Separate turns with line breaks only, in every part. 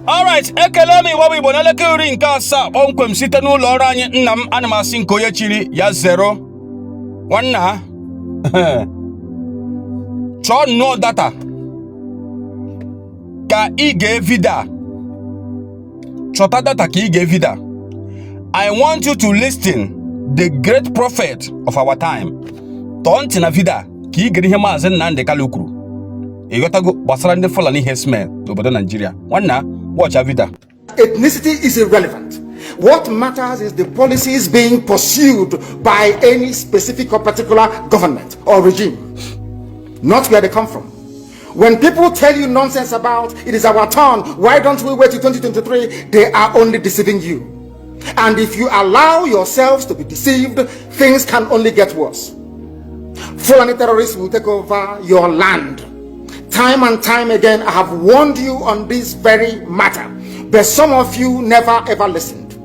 Alright, ekelemi wawi bonale kuri nkasa onkwem site n'ụlọ ọrụ anyị nna m ana m asị nke onye chiri ya zero. Nwanna chọọ nnọọ data ka ị ga-evida. Chọta data ka ị ga-evida. I want you to listen the great prophet of our time. Tọọ ntị na vida ka ị gere ihe Maazị Nnamdi Kanu kwuru. Ịghọtago gbasara ndị Fulani herdsmen n'obodo Nigeria. Nwanna watch a video.
Ethnicity is irrelevant. What matters is the policies being pursued by any specific or particular government or regime, not where they come from. When people tell you nonsense about it is our turn, why don't we wait till 2023, they are only deceiving you. And if you allow yourselves to be deceived, things can only get worse. Fulani terrorists will take over your land. Time and time again, I have warned you on this very matter, but some of you never ever listened.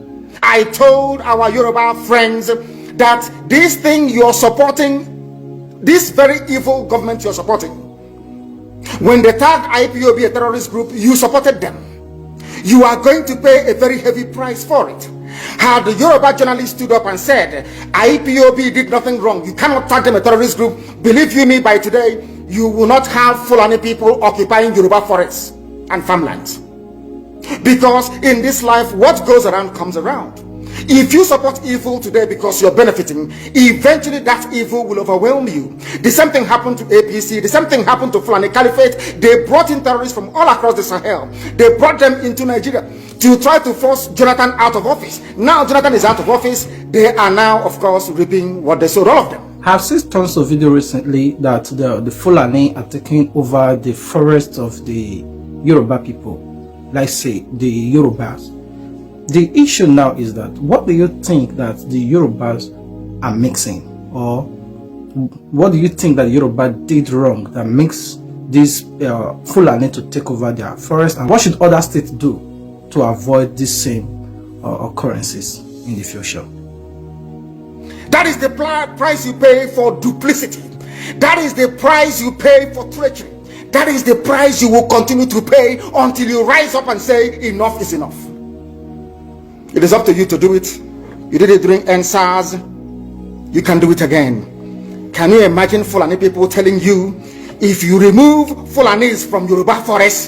I told our Yoruba friends that this thing you're supporting, this very evil government you're supporting, when they tagged IPOB a terrorist group, you supported them. You are going to pay a very heavy price for it. Had the Yoruba journalist stood up and said, IPOB did nothing wrong, you cannot tag them a terrorist group, believe you me, by today, you will not have Fulani people occupying Yoruba forests and farmlands. Because in this life, what goes around comes around. If you support evil today because you're benefiting, eventually that evil will overwhelm you. The same thing happened to APC, the same thing happened to Fulani Caliphate. They brought in terrorists from all across the Sahel. They brought them into Nigeria to try to force Jonathan out of office. Now Jonathan is out of office. They are now, of course, reaping what they sowed, all of them.
I've seen tons of video recently that the Fulani are taking over the forest of the Yoruba people, let's say the Yorubas. The issue now is that what do you think that the Yorubas are mixing, or what do you think that Yoruba did wrong that makes these Fulani to take over their forest, and what should other states do to avoid these same occurrences in the future?
That is the price you pay for duplicity. That is the price you pay for treachery. That is the price you will continue to pay until you rise up and say enough is enough. It is up to you to do it. You did it during NSAS. You can do it again. Can you imagine Fulani people telling you, if you remove Fulanis from Yoruba forests,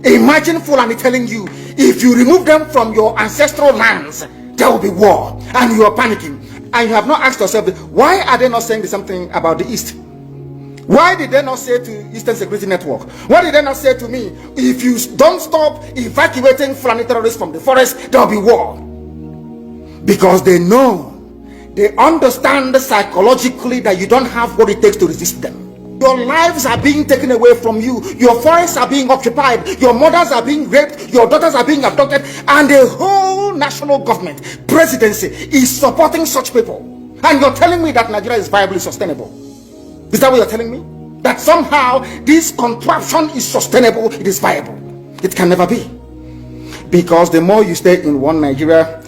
imagine Fulani telling you, if you remove them from your ancestral lands, there will be war, and you are panicking. And you have not asked yourself, why are they not saying the same thing about the East? Why did they not say to Eastern Security Network? Why did they not say to me, if you don't stop evacuating Fulani terrorists from the forest, there will be war? Because they know, they understand psychologically that you don't have what it takes to resist them. Your lives are being taken away from you. Your forests are being occupied. Your mothers are being raped. Your daughters are being abducted. And the whole national government, presidency, is supporting such people. And you're telling me that Nigeria is viably sustainable. Is that what you're telling me? That somehow this contraption is sustainable, it is viable. It can never be. Because the more you stay in one Nigeria,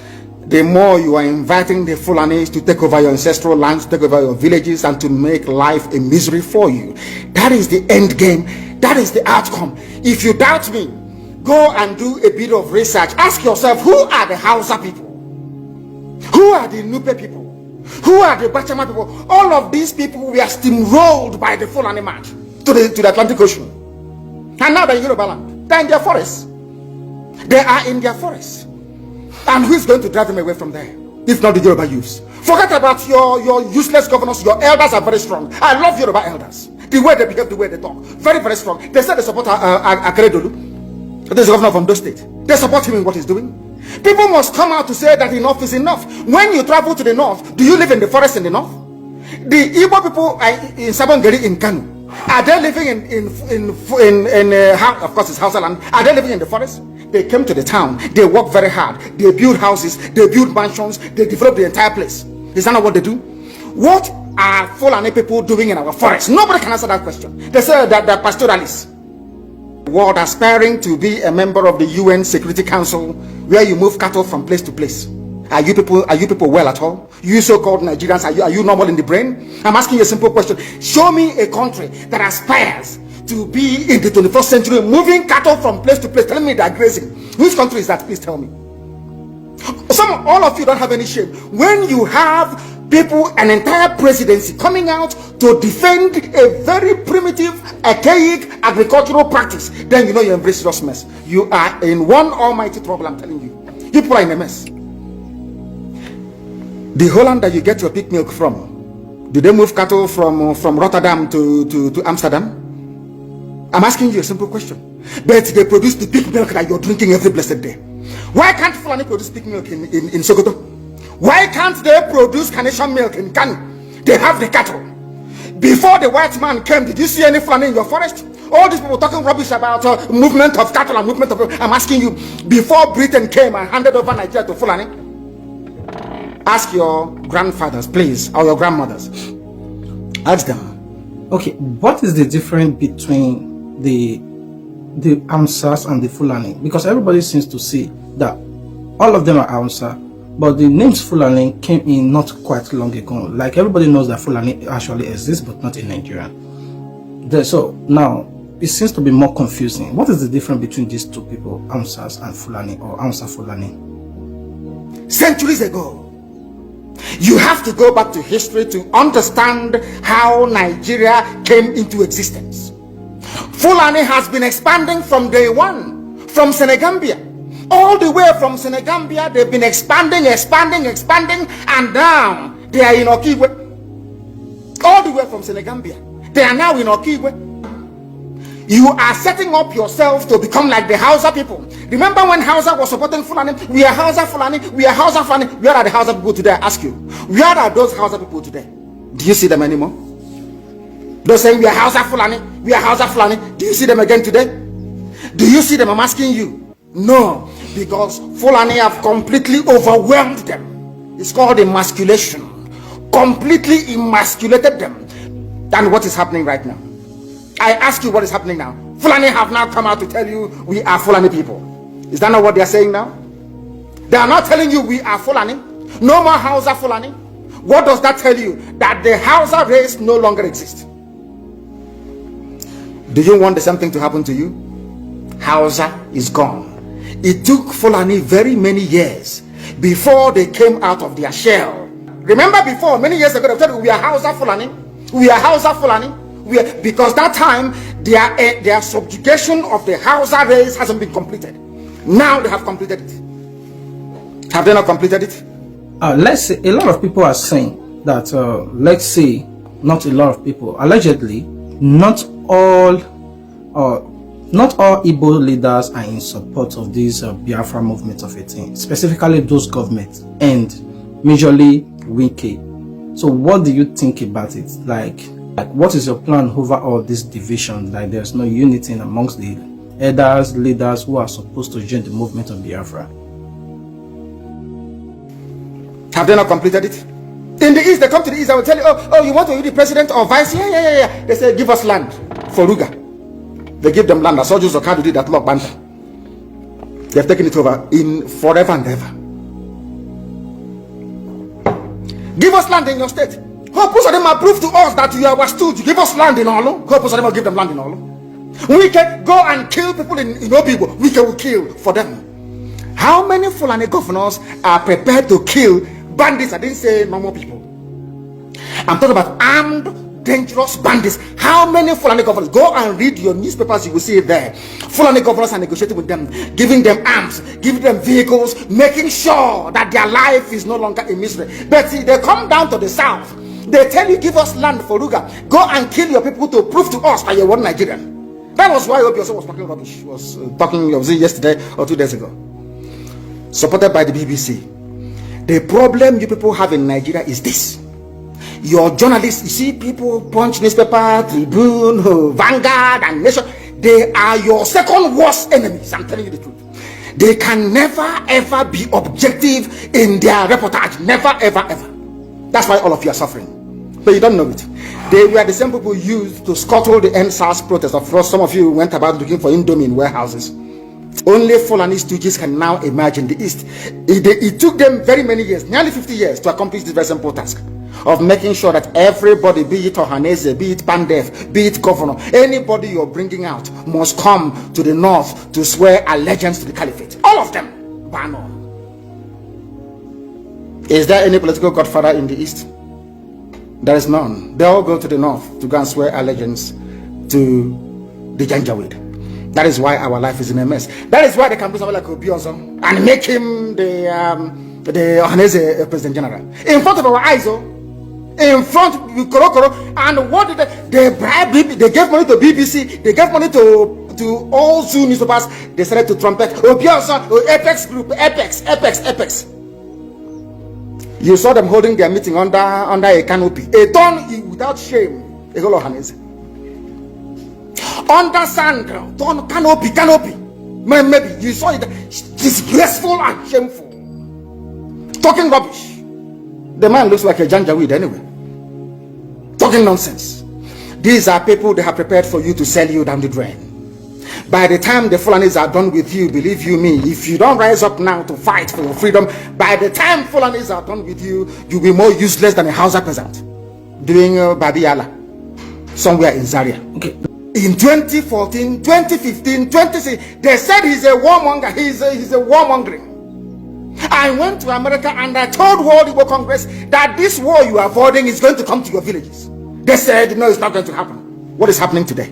the more you are inviting the Fulanis to take over your ancestral lands, to take over your villages, and to make life a misery for you. That is the end game. That is the outcome. If you doubt me, go and do a bit of research. Ask yourself, who are the Hausa people? Who are the Nupe people? Who are the Bachama people? All of these people were steamrolled by the Fulani march to the Atlantic Ocean. And now they're in Yoruba land. They're in their forests. They are in their forests. And who is going to drive them away from there? If not the Yoruba youths. Forget about your useless governors. Your elders are very strong. I love Yoruba elders. The way they behave, the way they talk. Very, very strong. They said they support Akeredolu. There's a governor from those states. They support him in what he's doing. People must come out to say that enough is enough. When you travel to the north, do you live in the forest in the north? The Igbo people in Sabongeri in Kanu, are they living in of course it's Hausa land, are they living in the forest? They came to the town, they work very hard, they build houses, they build mansions, they develop the entire place. Is that not what they do? What are Fulani people doing in our forest? Nobody can answer that question. They say that they're pastoralists. World aspiring to be a member of the UN Security Council, where you move cattle from place to place. Are you people well at all? You so-called Nigerians, are you normal in the brain? I'm asking you a simple question. Show me a country that aspires to be in the 21st century, moving cattle from place to place, telling me they're grazing? Which country is that? Please tell me. All of you don't have any shame. When you have people, an entire presidency coming out to defend a very primitive, archaic agricultural practice, then you know you embrace serious mess. You are in one almighty trouble, I'm telling you. People are in a mess. The Holland that you get your pig milk from, do they move cattle from Rotterdam to Amsterdam? I'm asking you a simple question. But they produce the pig milk that you're drinking every blessed day. Why can't Fulani produce pig milk in Sokoto? Why can't they produce carnation milk in Kano? They have the cattle. Before the white man came, did you see any Fulani in your forest? All these people talking rubbish about movement of cattle and movement of... I'm asking you, before Britain came and handed over Nigeria to Fulani, ask your grandfathers, please, or your grandmothers. Ask them.
Okay, what is the difference between the Amsas and the Fulani? Because everybody seems to see that all of them are Amsa, but the names Fulani came in not quite long ago. Like everybody knows that Fulani actually exists, but not in Nigeria. So now it seems to be more confusing. What is the difference between these two people, Amsas and Fulani, or Amsa Fulani?
Centuries ago, you have to go back to history to understand how Nigeria came into existence. Fulani has been expanding from day one, from Senegambia. All the way from Senegambia, they've been expanding, and now they are in Okigwe. All the way from Senegambia, they are now in Okigwe. You are setting up yourself to become like the Hausa people. Remember when Hausa was supporting Fulani? We are Hausa Fulani, we are Hausa Fulani. Where are the Hausa people today? I ask you. Where are those Hausa people today? Do you see them anymore? They're saying we are Hausa Fulani, we are Hausa Fulani. Do you see them again today? Do you see them? I'm asking you. No, because Fulani have completely overwhelmed them. It's called emasculation. Completely emasculated them. Than what is happening right now. I ask you, what is happening now? Fulani have now come out to tell you we are Fulani people. Is that not what they are saying now? They are not telling you we are Fulani. No more Hausa Fulani. What does that tell you? That the Hausa race no longer exists. Do you want the same thing to happen to you? Hausa is gone. It took Fulani very many years before they came out of their shell. Remember before, many years ago, they told you we are Hausa Fulani. We are Hausa Fulani. Because that time their subjugation of the Hausa race hasn't been completed. Now they have completed it. Have they not completed it?
Let's say a lot of people are saying that let's say not a lot of people, allegedly not all Igbo leaders are in support of this Biafra movement of 18, specifically those governments and majorly Wike. So what do you think about it? Like what is your plan over all this division? Like there's no unity amongst the elders, leaders who are supposed to join the movement of Biafra.
Have they not completed it? In the East, they come to the East, I will tell you, oh, you want to be the president or vice? Yeah. They say, give us land for Ruga. They give them land. I saw Joseph Okado did that Lord Banta. They have taken it over in forever and ever. Give us land in your state. Hope of them prove to us that you are stood. You give us land in Olo. Hope of them will give them land in Olo. We can go and kill people in Obibo. We can kill for them. How many Fulani governors are prepared to kill bandits? I didn't say normal people. I'm talking about armed, dangerous bandits. How many Fulani governors? Go and read your newspapers, you will see it there. Fulani governors are negotiating with them, giving them arms, giving them vehicles, making sure that their life is no longer a misery. But see, they come down to the south. They tell you, give us land for Ruga. Go and kill your people to prove to us that you're one Nigerian. That was why Obi was talking rubbish. Was yesterday or 2 days ago. Supported by the BBC. The problem you people have in Nigeria is this. Your journalists, you see people, Punch newspaper, Tribune, Vanguard, and Nation, they are your second worst enemies. I'm telling you the truth. They can never ever be objective in their reportage. Never ever ever. That's why all of you are suffering. But you don't know it. They were the same people used to scuttle the NSAS protest. Of course, some of you went about looking for Indomie in warehouses. Only Fulani stooges can now emerge in the East. It took them very many years, nearly 50 years, to accomplish this very simple task. of making sure that everybody, be it Ohanese, be it Pandef, be it governor, anybody you're bringing out must come to the north to swear allegiance to the caliphate. All of them, ban on. Is there any political godfather in the east? There is none. They all go to the north to go and swear allegiance to the Janjaweed. That is why our life is in a mess. That is why they can put somebody like Obiozon and make him the Ohanese President General in front of our eyes. In front of Korokoro. And what did they bribe? They gave money to BBC. They gave money to all Zoo newspapers. They started to trumpet Obiozon, Apex Group, Apex. You saw them holding their meeting under a canopy. A ton without shame. A whole Ohanese. Under sand, ton canopy. Maybe you saw it. Disgraceful and shameful. Talking rubbish. The man looks like a Janjaweed anyway. Talking nonsense. These are people they have prepared for you to sell you down the drain. By the time the Fulanis are done with you, believe you me, if you don't rise up now to fight for your freedom, by the time Fulanis are done with you, you'll be more useless than a Hausa peasant doing Babiyala somewhere in Zaria.
Okay.
In 2014, 2015, 2016, they said he's a warmonger. He's a warmongering. I went to America and I told World Igbo Congress that this war you are avoiding is going to come to your villages. They said, no, it's not going to happen. What is happening today?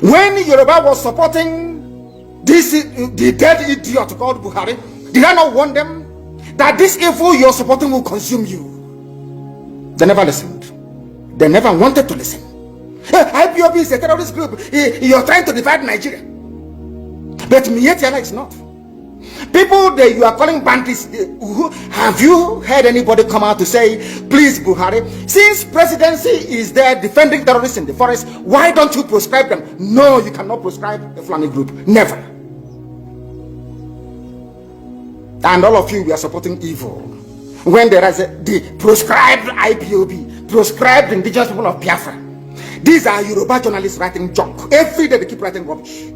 When Yoruba was supporting the dead idiot called Buhari, did I not warn them that this evil you're supporting will consume you? They never listened. They never wanted to listen. IPOB is a terrorist group. You're trying to divide Nigeria. But Mietiala is not. People that you are calling bandits, have you heard anybody come out to say, please Buhari, since presidency is there defending terrorists in the forest, why don't you proscribe them? No, you cannot proscribe a Fulani group. Never. And all of you, we are supporting evil. When there is the proscribed IPOB, proscribed indigenous people of Biafra. These are Yoruba journalists writing junk. Every day they keep writing rubbish.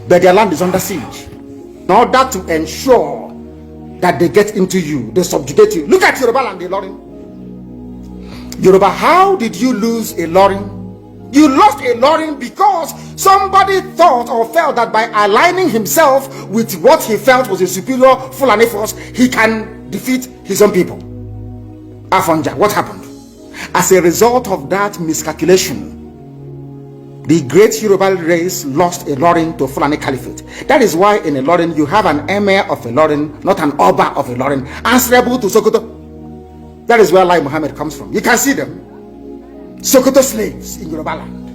But their land is under siege. In order to ensure that they get into you, they subjugate you. Look at Yoruba land, Ilorin. Yoruba, how did you lose Ilorin? You lost Ilorin because somebody thought or felt that by aligning himself with what he felt was a superior Fulani force, he can defeat his own people. Afonja, what happened? As a result of that miscalculation, the great Yoruba race lost Ilorin to Fulani Caliphate. That is why in Ilorin you have an emir of Ilorin, not an Oba of Ilorin, answerable to Sokoto. That is where Lai Muhammad comes from. You can see them. Sokoto slaves in Yoruba land.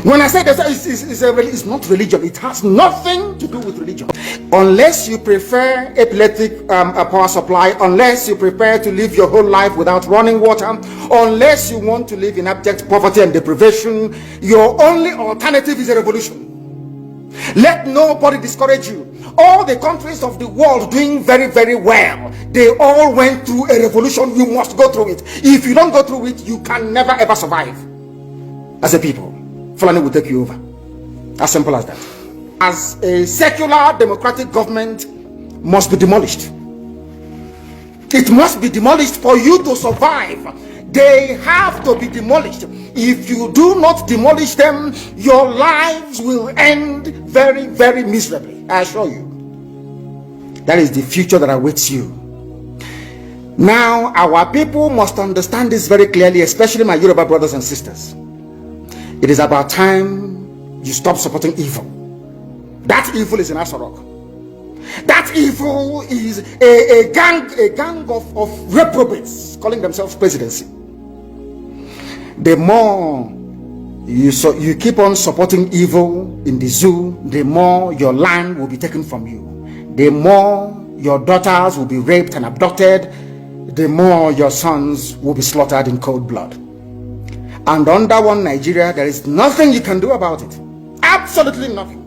When I say that it's not religion, it has nothing to do with religion. Unless you prefer epileptic power supply, unless you prepare to live your whole life without running water, unless you want to live in abject poverty and deprivation, your only alternative is a revolution. Let nobody discourage you. All the countries of the world doing very, very well, they all went through a revolution. You must go through it. If you don't go through it, you can never ever survive as a people. Fulani will take you over. As simple as that. As a secular democratic government must be demolished. It must be demolished for you to survive. They have to be demolished. If you do not demolish them, your lives will end very, very miserably. I assure you. That is the future that awaits you. Now, our people must understand this very clearly, especially my Yoruba brothers and sisters. It is about time you stop supporting evil. That evil is in Asorok. That evil is a gang of reprobates calling themselves presidency. The more you keep on supporting evil in the zoo, the more your land will be taken from you. The more your daughters will be raped and abducted, the more your sons will be slaughtered in cold blood. And under one Nigeria, there is nothing you can do about it. Absolutely nothing.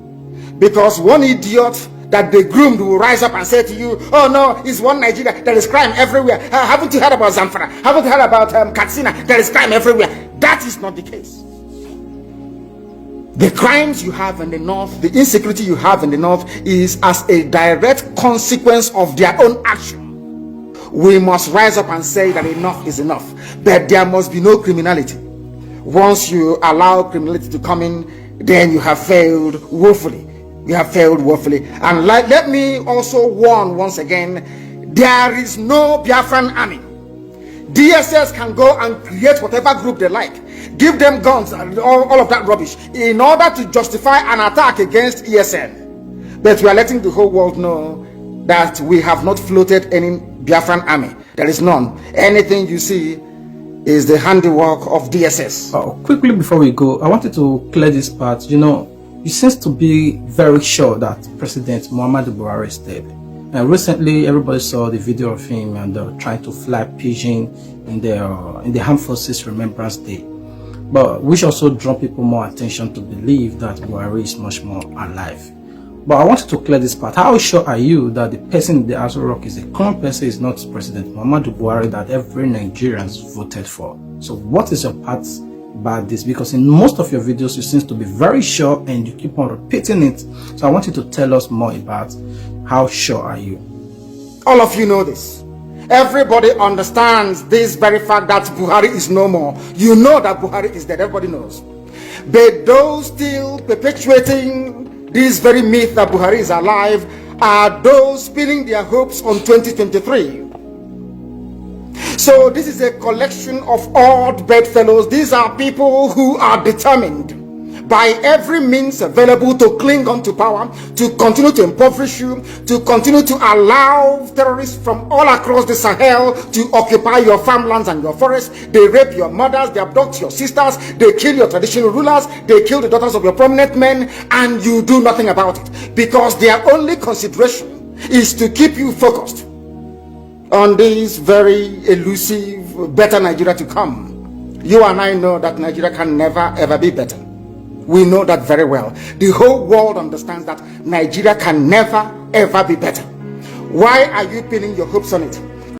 Because one idiot that they groomed will rise up and say to you, oh no, it's one Nigeria, there is crime everywhere. Haven't you heard about Zamfara? Haven't you heard about Katsina? There is crime everywhere. That is not the case. The crimes you have in the north, the insecurity you have in the north is as a direct consequence of their own action. we must rise up and say that enough is enough. But there must be no criminality. Once you allow criminality to come in, then you have failed woefully. You have failed woefully. And let me also warn once again, there is no Biafran army. DSS can go and create whatever group they like, give them guns and all of that rubbish in order to justify an attack against ESN. But we are letting the whole world know that we have not floated any Biafran army. There is none. Anything you see is the handiwork of DSS.
Quickly before we go, I wanted to clear this part. You know, you seem to be very sure that President Muhammadu Buhari is dead. And recently, everybody saw the video of him and trying to fly pigeon in the Armed Forces Remembrance Day. But which also draw people more attention to believe that Buhari is much more alive. But I wanted to clear this part. How sure are you that the person in the Aso Rock is a common person, is not President Muhammadu Buhari that every Nigerian voted for? So what is your part about this? Because in most of your videos, you seem to be very sure and you keep on repeating it. So I want you to tell us more about how sure are you?
All of you know this. Everybody understands this very fact that Buhari is no more. You know that Buhari is dead. Everybody knows. But those still perpetuating this very myth that Buhari is alive are those pinning their hopes on 2023. So this is a collection of odd bedfellows. These are people who are determined by every means available to cling on to power, to continue to impoverish you, to continue to allow terrorists from all across the Sahel to occupy your farmlands and your forests. They rape your mothers, they abduct your sisters, they kill your traditional rulers, they kill the daughters of your prominent men, and you do nothing about it, because their only consideration is to keep you focused on this very elusive better Nigeria to come. You and I know that Nigeria can never ever be better. We know that very well. The whole world understands that Nigeria can never ever be better. Why are you pinning your hopes on it?